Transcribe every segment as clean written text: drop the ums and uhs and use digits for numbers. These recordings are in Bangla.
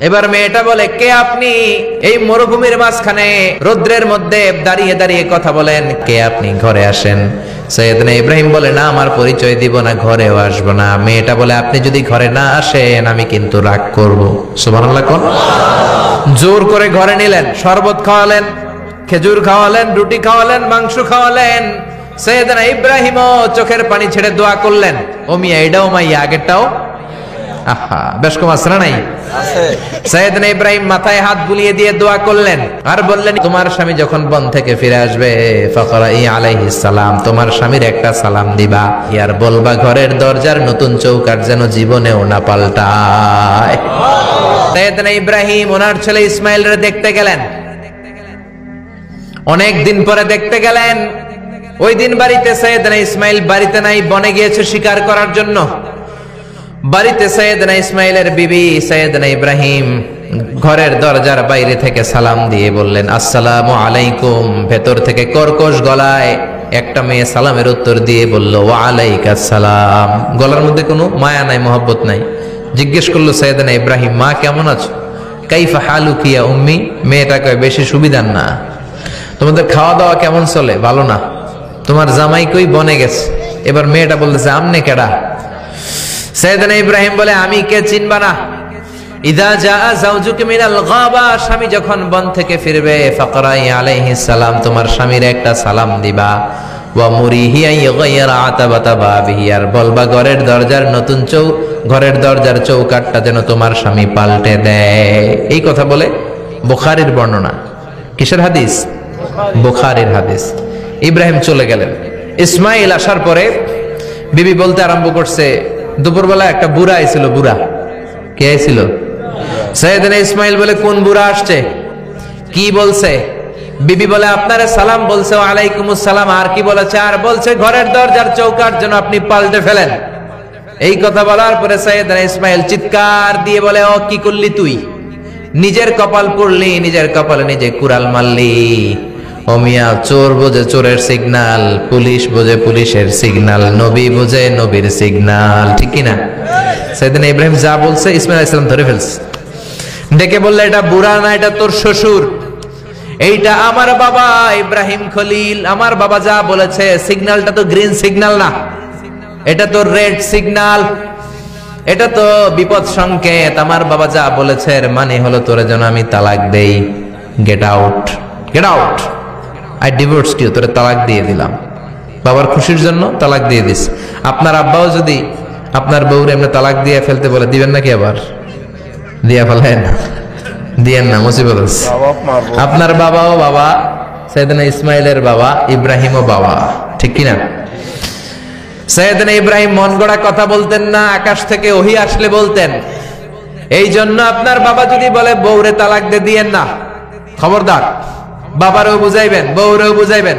এবার মেয়েটা বলে, কে আপনি? এই মরুভূমির মাঝখানে রৌদ্রের মধ্যে দাঁড়িয়ে দাঁড়িয়ে কথা বলেন, কে আপনি? ঘরে আসেন। সৈয়দনা ইব্রাহিম বলে, না, আমার পরিচয় দিব না, ঘরেও আসবো না। মেয়েটা বলে, আপনি যদি ঘরে না আসেন আমি কিন্তু রাগ করব। সুবহানাল্লাহ কোন। জোর করে ঘরে নিলেন, শরবত খাওয়ালেন, খেজুর খাওয়ালেন, রুটি খাওয়ালেন, মাংস খাওয়ালেন। সৈয়দনা ইব্রাহিমও চোখের পানি ছেড়ে দোয়া করলেন। ও মিয়া, এটাও মাইয়া, আগেরটাও। আহা, বেশ কম আসরা নাই। সৈয়দনা ইব্রাহিম মাথায় হাত বুলিয়ে দিয়ে দোয়া করলেন আর বললেন, তোমার স্বামী যখন বন থেকে ফিরে আসবে ফাকরাই আলাইহিস সালাম, তোমার স্বামীর একটা সালাম দিবা, আর বলবা ঘরের দরজার নতুন চৌকাঠ যেন জীবনেও না পাল্টায়। সৈয়দনা ইব্রাহিম ওনার ছেলে ইসমাইলরে দেখতে গেলেন। অনেক দিন পরে দেখতে গেলেন। ওই দিন বাড়িতে সৈয়দনা ইসমাইল বাড়িতে নাই, বনে গিয়েছে শিকার করার জন্য। বাড়িতে সৈয়দনা ইসমাইলের বিবি সৈয়দনা ইব্রাহিম ঘরের দরজার বাইরে থেকে সালাম দিয়ে বললেন, আসসালামু আলাইকুম। ভেতর থেকে কর্কশ গলায় একটা মেয়ে সালামের উত্তর দিয়ে বলল, ওয়া আলাইকাস সালাম। গলার মধ্যে কোনো মায়া নাই, মহব্বত নাই। জিজ্ঞেস করলো সৈয়দনা ইব্রাহিম, মা কেমন আছো? কাইফা হালুকি ইয়া উম্মি। মেয়েটা কয়, বেশি সুবিধার না। তোমাদের খাওয়া দাওয়া কেমন চলে? ভালো না। তোমার জামাই কই? বনে গেছে। এবার মেয়েটা বলতেছে, আমনে কেডা? সৈয়দনা ইব্রাহিম বলে, আমি কে চিনবা না? ইদা জাআ যাওজুকা মিনাল গাবা, স্বামী যখন বন থেকে ফিরবে ফাকরাই আলাইহিস সালাম, তোমার স্বামীর একটা সালাম দিবা। ওয়া মুরিহি আন ইগাইরা আতাবাতা বাবিহি, আর বলবা ঘরের দরজার চৌকাঠটা যেন তোমার স্বামী পাল্টে দেয়। এই কথা বলে বুখারীর বর্ণনা। কিসের হাদিস? বুখারীর হাদিস। ইব্রাহিম চলে গেলেন। ইসমাইল আসার পরে বিবি বলতে আরম্ভ করছে, দুপুরবেলা একটা বুড়া আইছিল। বুড়া কে আইছিল? সৈয়দনা ইসমাইল বলে, কোন বুড়া আসছে? কি বলছে? বিবি বলে, আপনারে সালাম বলছে। ওয়া আলাইকুমুস সালাম। আর কি বলেছে? আর বলছে ঘরের দরজার চৌকাঠ যেন আপনি পাল্টে ফেলেন। এই কথা বলার পরে সৈয়দনা ইসমাইল চিৎকার দিয়ে বলে, ও কি করলি তুই? নিজের কপাল পুড়লি, নিজের কপালে নিজে কুড়াল মারলি। ও মিয়া, চোর বোঝে চোরের সিগনাল, পুলিশ বোঝে পুলিশের সিগনাল, নবী বোঝে নবীর সিগনাল, ঠিক কিনা? সৈয়দনা ইব্রাহিম যা বলছে ইসমাইল আলাইহিস সালাম ধরে ফেলছে। ডেকে বললে, এটা বুড়া না, এটা তোর শ্বশুর, এইটা আমার বাবা ইব্রাহিম খলিল। আমার বাবা যা বলেছে, সিগন্যালটা তো গ্রিন সিগন্যাল না, এটা তো রেড সিগন্যাল, এটা তো বিপদ সংকেত। আমার বাবা যা বলেছে এর মানে হলো তোরে যেন আমি তালাক দেই। Get out, get out, I divorced you, তোরে তালাক দিয়ে দিলাম। বাবার খুশির জন্য তালাক দিয়ে দিস। আপনার আব্বাও যদি আপনার বউরে এমনি তালাক দিয়ে ফেলতে বলে, দিবেন নাকি? আবার দিয়া ফেলেন, দিয়েন না, মুসিবত আছে। আপনার বাবাও বাবা, সৈয়দনা ইসমাইলের বাবা, ইব্রাহিমও বাবা, ঠিক কিনা? সৈয়দনা ইব্রাহিম মন গড়া কথা বলতেন না, আকাশ থেকে ওহী আসলে বলতেন। এই জন্য আপনার বাবা যদি বলে বউরে তালাক দিয়েন না, খবরদার, বাবারেও বুঝাইবেন, বউরেও বুঝাইবেন,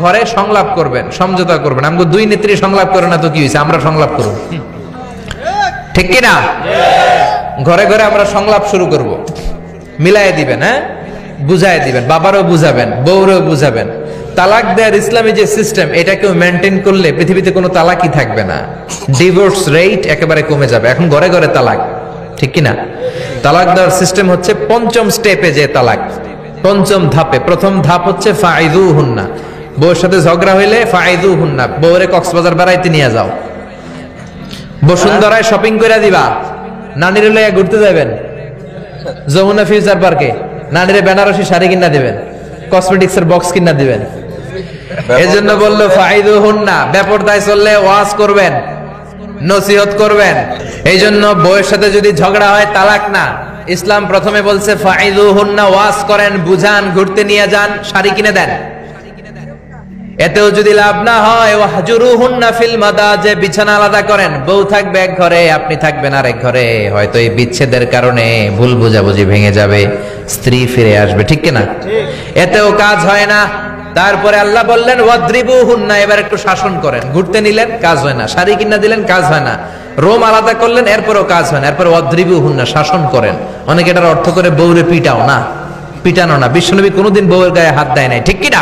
ঘরে সংলাপ করবেন, সমঝোতা করবেন। আমাকে দুই নেত্রী সংলাপ করে না তো কি হয়েছে, আমরা সংলাপ করব, ঠিক কিনা? ঘরে ঘরে আমরা সংলাপ শুরু করব, মিলাই দিবেন, হ্যাঁ, বুঝাই দিবেন, বাবারও বুঝাবেন, বউরেও বুঝাবেন। তালাক দেওয়ার ইসলামী যে সিস্টেম, এটাকেও মেনটেন করলে পৃথিবীতে কোনো তালাকই থাকবে না, ডিভোর্স রেট একেবারে কমে যাবে। এখন ঘরে ঘরে তালাক, ঠিক কিনা? তালাক দেওয়ার সিস্টেম হচ্ছে পঞ্চম স্টেপে যে তালাক, পঞ্চম ধাপে। প্রথম ধাপ হচ্ছে ফাইদুহুন্না, বউয়ের সাথে ঝগড়া হইলে ফাইদুহুন্না, বউরে কক্সবাজার বেড়াইতে নিয়ে যাও, বসুন্ধরায় শপিং করে দিবা, নানিরে লইয়া ঘুরতে যাবেন, যমুনা ফিউচার পার্কে নানিরে বেনারসি শাড়ি কিনা দিবেন, কসমেটিক্সের বক্স কিনা দিবেন। এজন্য বললো ফাইদুহুন্না, বেপরদায় চললে ওয়াজ করবেন, নসিহত করবেন। এই জন্য বউয়ের সাথে যদি ঝগড়া হয় তালাক না, ইসলাম প্রথমে বলছে ফাইদুহুন্না, ওয়াজ করেন, বুঝান, ঘুরতে নিয়ে যান, শাড়ি কিনে দেন। এতেও যদি লাভ না হয়, ওয়াহজুরুহুন্না ফিল মাদাজি, বিছানা আলাদা করেন, বউ থাকবে এক ঘরে, আপনি থাকবেন আরেক ঘরে। হয়তো এই বিচ্ছেদের কারণে ভুল বোঝাবুঝি ভেঙে যাবে, স্ত্রী ফিরে আসবে, ঠিক কিনা? এতেও কাজ হয় না। তারপরে আল্লাহ বললেন ওয়াদ্রিবুহুন্না, এবার একটু শাসন করেন। ঘুরতে নিলেন, কাজ হয় না, শাড়ি কিনা দিলেন, কাজ হয় না, রোম আলাদা করলেন, এরপরও কাজ হয় না, এরপর ওয়াদ্রিবুহুন্না, শাসন করেন। অনেকে এটার অর্থ করে বউরে পিটাও না, পিটানো না। বিশ্বনবী কোনোদিন বউয়ের গায়ে হাত দেয় নাই, ঠিক কিনা?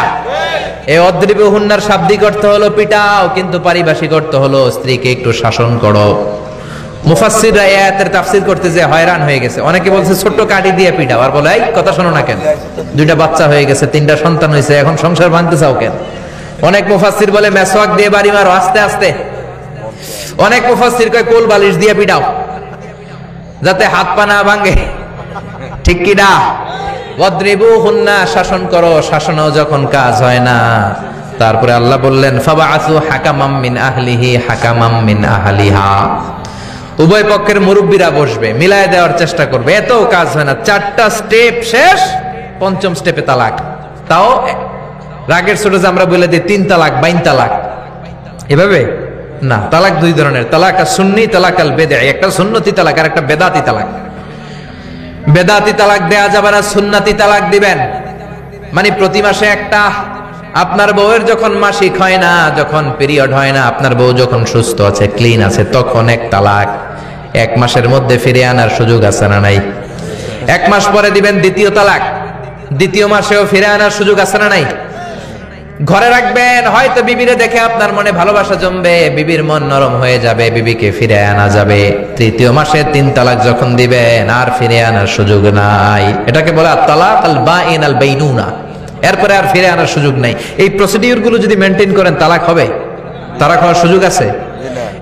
এই ওয়াদ্রিবুহুন্নার শাব্দিক অর্থ হলো পিটাও, কিন্তু পারিভাষিক অর্থ হলো স্ত্রীকে একটু শাসন করো। মুফাসসিররা এই আয়াতের তাফসীর করতে যে হয়রান হয়ে গেছে। অনেকে বলছে ছোট্ট কাঠি দিয়ে পিটাও, আর বলে এই কথা শোনো না কেন, দুইটা বাচ্চা হয়ে গেছে, তিনটা সন্তান হয়েছে, এখন সংসার ভাঙতে চাও কেন? অনেক মুফাসসির বলে মেসওয়াক দিয়ে বাড়ি মারো আস্তে আস্তে। অনেক মুফাসসির কয় কোল বালিশ দিয়ে পিটাও যাতে হাত পা না ভাঙে। ঠিক কি না? ওয়াদরিবুহুন্না, শাসন করো, শাসনও যখন কাজ হয় না, তারপরে আল্লাহ বললেন ফাবাআসু হাকামাম মিন আহলিহি হাকামাম মিন আহলিহা, উভয় পক্ষের মুরব্বীরা বসবে, মিলায় দেওয়ার চেষ্টা করবে, এতও কাজ হয় না, 4টা স্টেপ শেষ, 5ম স্টেপে তালাক। তাও রাগের ছোট যে আমরা বলে দিই 3 তালাক 22 তালাক, এভাবে না। তালাক 2 ধরনের, তালাক সুন্নি, তালাক আল বেদঈ। একটা সুন্নতি তালাক আর একটা বেদাতি তালাক। বেদাতি তালাক দেয়া যাবে না, সুন্নতি তালাক দিবেন। মানে প্রতি মাসে একটা, আপনার বউয়ের যখন মাসিক হয় না, যখন পিরিয়ড হয় না, আপনার বউ যখন সুস্থ আছে, ক্লিন আছে, তখন এক তালাক। 1 মাসের মধ্যে ফিরে আনার সুযোগ আছে না নাই? 1 মাস পরে দিবেন দ্বিতীয় তালাক, দ্বিতীয় মাসেও ফিরে আনার সুযোগ আছে না নাই? ঘরে রাখবেন, হয়তো বিবিরে দেখে আপনার মনে ভালোবাসা জমবে, বিবির মন নরম হয়ে যাবে, বিবিকে ফিরে আনা যাবে। তৃতীয় মাসে 3 তালাক যখন দিবেন, আর ফিরে আনার সুযোগ নাই। এটাকে বলে তালাক আল বাইন আল বাইনুনা। এরপরে আর ফিরে আনার সুযোগ নাই। এই প্রসিডিউর গুলো যদি মেনটেন করেন, তালাক হবে? তালাক হওয়ার সুযোগ আছে?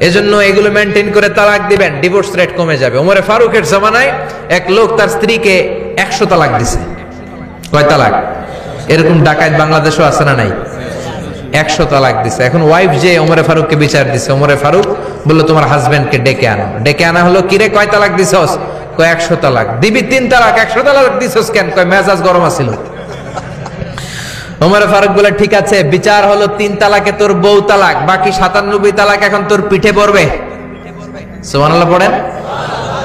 এজন্য এগুলো মেনটেন করে তালাক দিবেন, ডিভোর্স রেট কমে যাবে। ওমরে ফারুকের জামানায় এক লোক তার স্ত্রীকে 100 তালাক দিছে। কয় তালাক? এরকম ডাকাত বাংলাদেশও আছে না নাই? 100 তালাক দিছে। এখন ওয়াইফ যে ওমরে ফারুককে বিচার দিছে, ওমরে ফারুক বলল তোমার হাজবেন্ডকে ডেকে আনো। ডেকে আনা হলো, কিরে কয় তালাক দিছস? কয় 100 তালাক। দিবি 3 তালাক, 100 তালাক দিছস কেন? কয় মেজাজ গরম আছিল। ওমরে ফারুক বলে ঠিক আছে, বিচার হলো 3 তালাকে তোর বউ তালাক, বাকি 97 তালাক এখন তোর পিঠে পড়বে। সুবহানাল্লাহ পড়েন।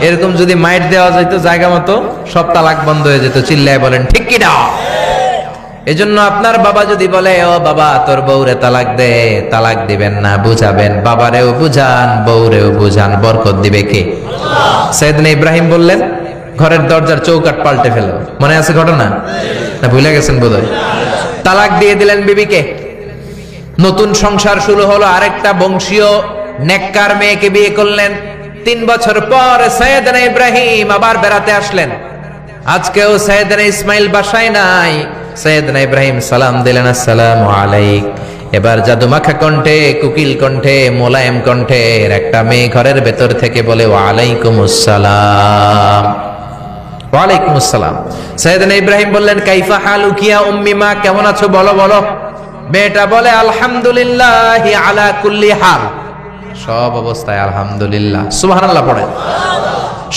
এরকম যদি মাইট দেওয়া যেত জায়গা মতো, সব তালাক বন্ধ হয়ে যেত। চিল্লায় বলেন ঠিক কি না? এজন্য আপনার বাবা যদি বলে ও বাবা তোর বউরে তালাক দে, তালাক দিবেন না, বুঝাবেন। বাবারেও বুঝান, বউরেও বুঝান, বরকত দিবে কে? সাইয়েদনা ইব্রাহিম বললেন ঘরের দরজার চৌকাঠ পাল্টে ফেলো। মনে আছে ঘটনা? না ভুলে গেছেন বোধহয়? তালাক দিয়ে দিলেন বিবিকে। নতুন সংসার শুরু হলো, আরেকটা বংশীয় নেককার মেয়েকে বিয়ে করলেন। 3 বছর পর সাইয়েদনা ইব্রাহিম আবার বেড়াতে আসলেন। আজকেও সাইয়েদনা ইসমাইল বাসায় নাই। সাইয়েদনা ইব্রাহিম সালাম দিলেন, আসসালামু আলাইক। এবার জাদুমাখা কণ্ঠে, কুকিল কণ্ঠে, মোলায়েম কণ্ঠের একটা মেয়ে ঘরের ভেতর থেকে বলে ওয়া আলাইকুমুস সালাম। ওয়া আলাইকুমুস সালাম। সাইয়েদনা ইব্রাহিম বললেন কাইফা হালুকি ইয়া উম্মি, মা কেমন আছো বলো বলো। মেয়েটা বলে আলহামদুলিল্লাহি আলা কুল্লি হাল, সব অবস্থায় আলহামদুলিল্লাহ। সুবহানাল্লাহ পড়েন।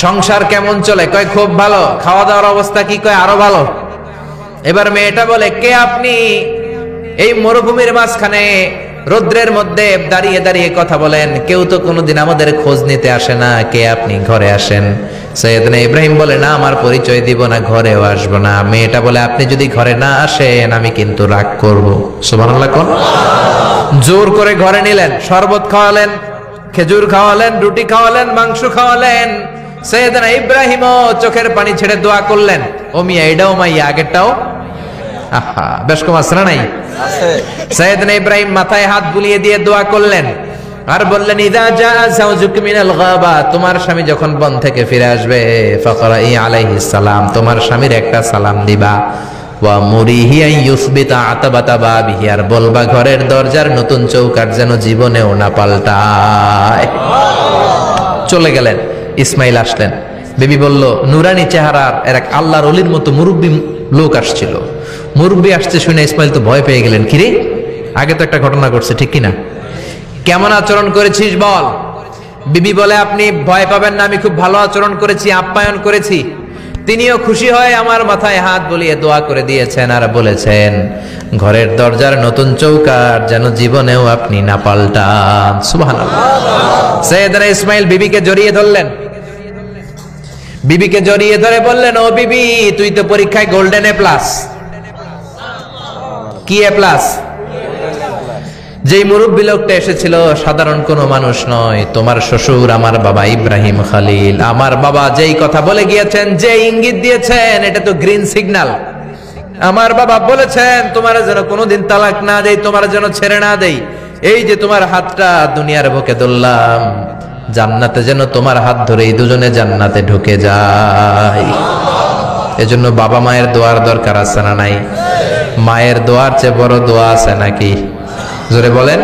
সংসার কেমন চলে? কয় খুব ভালো। খাওয়া দাওয়ার অবস্থা কি? কয় আরো ভালো। এবার মেয়েটা বলে কে আপনি? এই মরুভূমির মাঝখানে রৌদ্রের মধ্যে দাঁড়িয়ে দাঁড়িয়ে কথা বলেন, কেউ তো কোনোদিন আমাদের খোঁজ নিতে আসে না, কে আপনি? ঘরে আসেন। সাইয়েদনা ইব্রাহিম বলে না, আমার পরিচয় দিব না, ঘরেও আসবো না। মেয়েটা বলে আপনি যদি ঘরে না আসেন আমি কিন্তু রাগ করব। সুবহানাল্লাহ কোন। জোর করে ঘরে নিলেন, শরবত খাওয়ালেন, খেজুর খাওয়ালেন, রুটি খাওয়ালেন, মাংস খাওয়ালেন। সাইয়েদনা ইব্রাহিমও চোখের পানি ছেড়ে দোয়া করলেন, ও মিয়া এটাও মাইয়া আগেরটাও। আহা, বেশ কম আছে না নাই? সাইয়েদনা ইব্রাহিম মাথায় হাত বুলিয়ে দিয়ে দোয়া করলেন আর বললেন ইযা জাআ যাওজুক মিনাল গাবা, তোমার স্বামী যখন বন থেকে ফিরে আসবে, ফাকরাই আলাইহিস সালাম, তোমার স্বামীর একটা সালাম দিবা। ওয়া মুরিহি আন ইউসবিতা আতাবাতা বাবিহি, আর বলবা ঘরের দরজার নতুন চৌকাঠ যেন জীবনেও না পাল্টায়। চলে গেলেন। ইসমাইল আসলেন। বেবি বলল নুরানি চেহারার এক আল্লাহর ওলির মতো মুরব্বী লোক আসছিল। মুরব্বী আসছে শুনে ইসমাইল তো ভয় পেয়ে গেলেন, কিরে আগে তো একটা ঘটনা ঘটছে, ঠিক কিনা? কেমন আচরণ করেছিস বল। বিবি বলে আপনি ভয় পাবেন না, আমি খুব ভালো আচরণ করেছি, আপ্যায়ন করেছি। তিনিও খুশি হয়ে আমার মাথায় হাত বুলিয়ে দোয়া করে দিয়েছেন আর বলেছেন ঘরের দরজার নতুন চৌকাঠ যেন জীবনেও আপনি না পাল্টান। সুবহানাল্লাহ। সাইয়েদনা ইসমাইল বিবিকে জড়িয়ে ধরলেন। বিবিকে জড়িয়ে ধরে বললেন ও বিবি, তুই তো পরীক্ষায় গোল্ডেন এ প্লাস। কি এ প্লাস? যেই মুরব্বী লোকটা এসেছিল সাধারণ কোনো মানুষ নয়, তোমার শ্বশুর আমার বাবা ইব্রাহিম খালিল। আমার বাবা যেই কথা বলে গিয়েছেন, যে ইঙ্গিত দিয়েছেন, এটা তো গ্রিন সিগন্যাল। আমার বাবা বলেছেন তোমার যেন কোনোদিন তালাক না দেই, তোমার যেন ছেড়ে না দেই। এই যে তোমার হাতটা দুনিয়ার বুকে ধরলাম, জান্নাতে যেন তোমার হাত ধরে এই দুজনে জান্নাতে ঢুকে যায়। এজন্য বাবা মায়ের দোয়ার দরকার আছে না নাই? মায়ের দোয়ার চেয়ে বড় দোয়া আছে নাকি? জোরে বলেন।